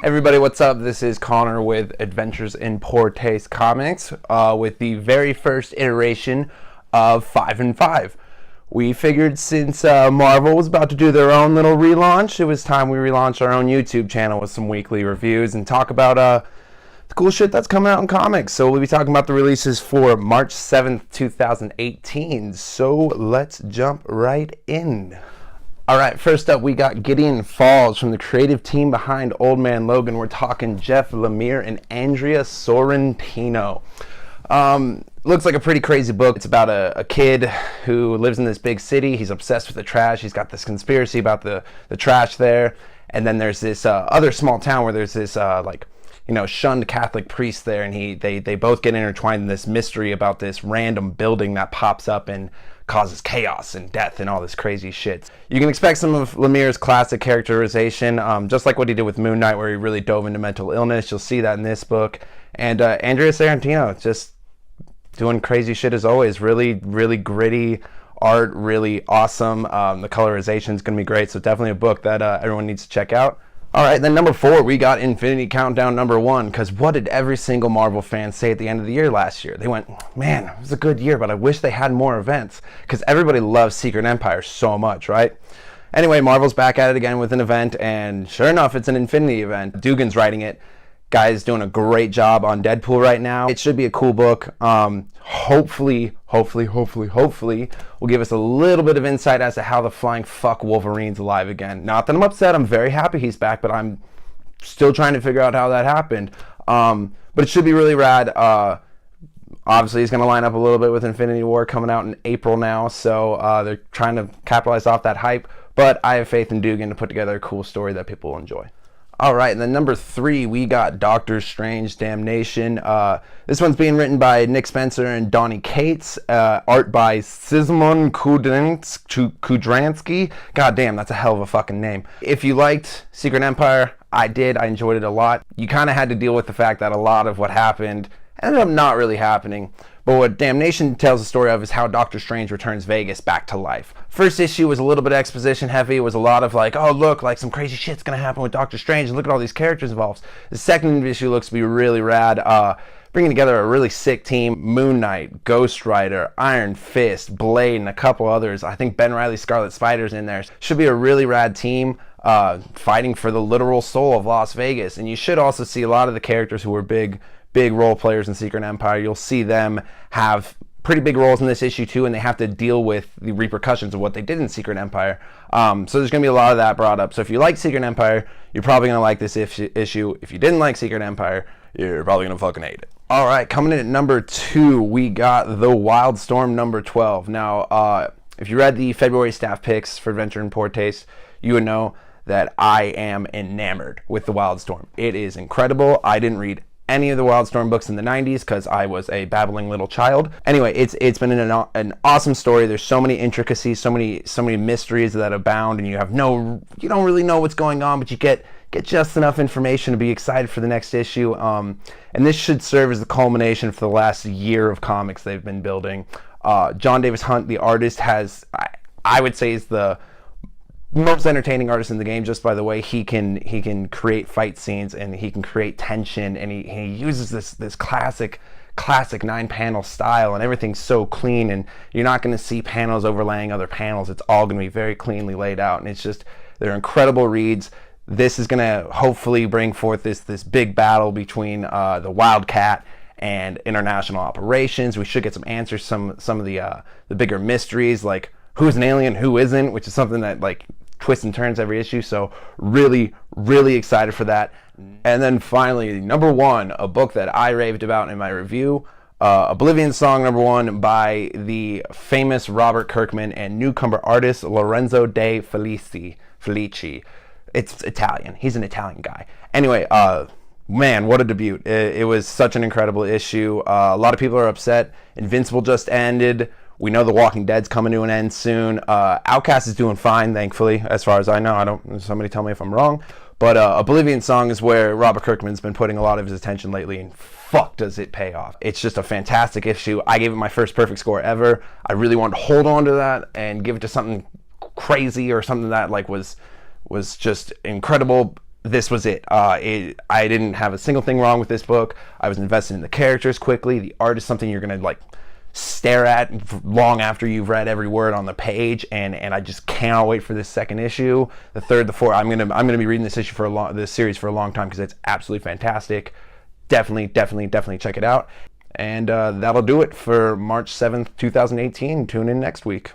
Everybody, what's up? This is Connor with Adventures in Poor Taste Comics with the very first iteration of 5 and 5. We figured since Marvel was about to do their own little relaunch, it was time we relaunched our own YouTube channel with some weekly reviews and talk about the cool shit that's coming out in comics. So we'll be talking about the releases for March 7th, 2018. So let's jump right in. Alright, first up we got Gideon Falls from the creative team behind Old Man Logan. We're talking Jeff Lemire and Andrea Sorrentino. Looks like a pretty crazy book. It's about a kid who lives in this big city. He's obsessed with the trash. He's got this conspiracy about the trash there. And then there's this other small town where there's this shunned Catholic priest there, and they both get intertwined in this mystery about this random building that pops up and causes chaos and death and all this crazy shit. You can expect some of Lemire's classic characterization, just like what he did with Moon Knight, where he really dove into mental illness. You'll see that in this book. And Andrea Sorrentino just doing crazy shit as always. Really, really gritty art, really awesome. The colorization is going to be great, so definitely a book that everyone needs to check out. Alright, then number 4, we got Infinity Countdown number 1, because what did every single Marvel fan say at the end of the year last year? They went, man, it was a good year, but I wish they had more events, because everybody loves Secret Empire so much, right? Anyway, Marvel's back at it again with an event, and sure enough, it's an Infinity event. Dugan's writing it. Guy's doing a great job on Deadpool right now. It should be a cool book. Hopefully, will give us a little bit of insight as to how the flying fuck Wolverine's alive again. Not that I'm upset. I'm very happy he's back, but I'm still trying to figure out how that happened. But it should be really rad. Obviously, he's going to line up a little bit with Infinity War coming out in April now, so they're trying to capitalize off that hype. But I have faith in Dugan to put together a cool story that people will enjoy. Alright, and then number 3, we got Doctor Strange Damnation. This one's being written by Nick Spencer and Donny Cates. Art by Szymon Kudranski. God damn, that's a hell of a fucking name. If you liked Secret Empire, I did. I enjoyed it a lot. You kind of had to deal with the fact that a lot of what happened ended up not really happening. But what Damnation tells the story of is how Doctor Strange returns Vegas back to life. First issue was a little bit exposition heavy. It was a lot of like, oh look, like some crazy shit's gonna happen with Doctor Strange, and look at all these characters involved. The second issue looks to be really rad, bringing together a really sick team. Moon Knight, Ghost Rider, Iron Fist, Blade, and a couple others. I think Ben Reilly's Scarlet Spider's in there. Should be a really rad team fighting for the literal soul of Las Vegas. And you should also see a lot of the characters who were big role players in Secret Empire. You'll see them have pretty big roles in this issue too, and they have to deal with the repercussions of what they did in Secret Empire. So there's going to be a lot of that brought up. So if you like Secret Empire, you're probably going to like this issue. If you didn't like Secret Empire, you're probably going to fucking hate it. Alright, coming in at number 2, we got The Wildstorm number 12. Now, if you read the February staff picks for Adventure in Poor Taste, you would know that I am enamored with The Wildstorm. It is incredible. I didn't read any of the Wildstorm books in the 90s because I was a babbling little child. Anyway, it's been an awesome story. There's so many intricacies, so many mysteries that abound, and you don't really know what's going on, but you get just enough information to be excited for the next issue. And this should serve as the culmination for the last year of comics they've been building. John Davis Hunt, the artist, I would say is the most entertaining artist in the game, just by the way he can create fight scenes, and he can create tension, and he uses this classic 9-panel style, and everything's so clean, and you're not going to see panels overlaying other panels. It's all going to be very cleanly laid out, and they're incredible reads. This is going to hopefully bring forth this big battle between the Wildcat and international operations. We should get some answers, some of the bigger mysteries, like who's an alien, who isn't, which is something that like twists and turns every issue. So really, really excited for that. And then finally, number 1, a book that I raved about in my review, Oblivion Song number 1 by the famous Robert Kirkman and newcomer artist Lorenzo De Felici. It's Italian. He's an Italian guy. Anyway, man, what a debut. It was such an incredible issue. A lot of people are upset. Invincible just ended. We know The Walking Dead's coming to an end soon. Outcast is doing fine, thankfully, as far as I know. Somebody tell me if I'm wrong. But Oblivion Song is where Robert Kirkman's been putting a lot of his attention lately, and fuck does it pay off. It's just a fantastic issue. I gave it my first perfect score ever. I really wanted to hold on to that and give it to something crazy or something that like was just incredible. this was it. I didn't have a single thing wrong with this book. I was invested in the characters quickly. The art is something you're gonna like stare at long after you've read every word on the page, and I just cannot wait for this second issue, the third, the fourth. I'm gonna be reading this issue for this series for a long time because it's absolutely fantastic. Definitely check it out. And that'll do it for March 7th, 2018. Tune in next week.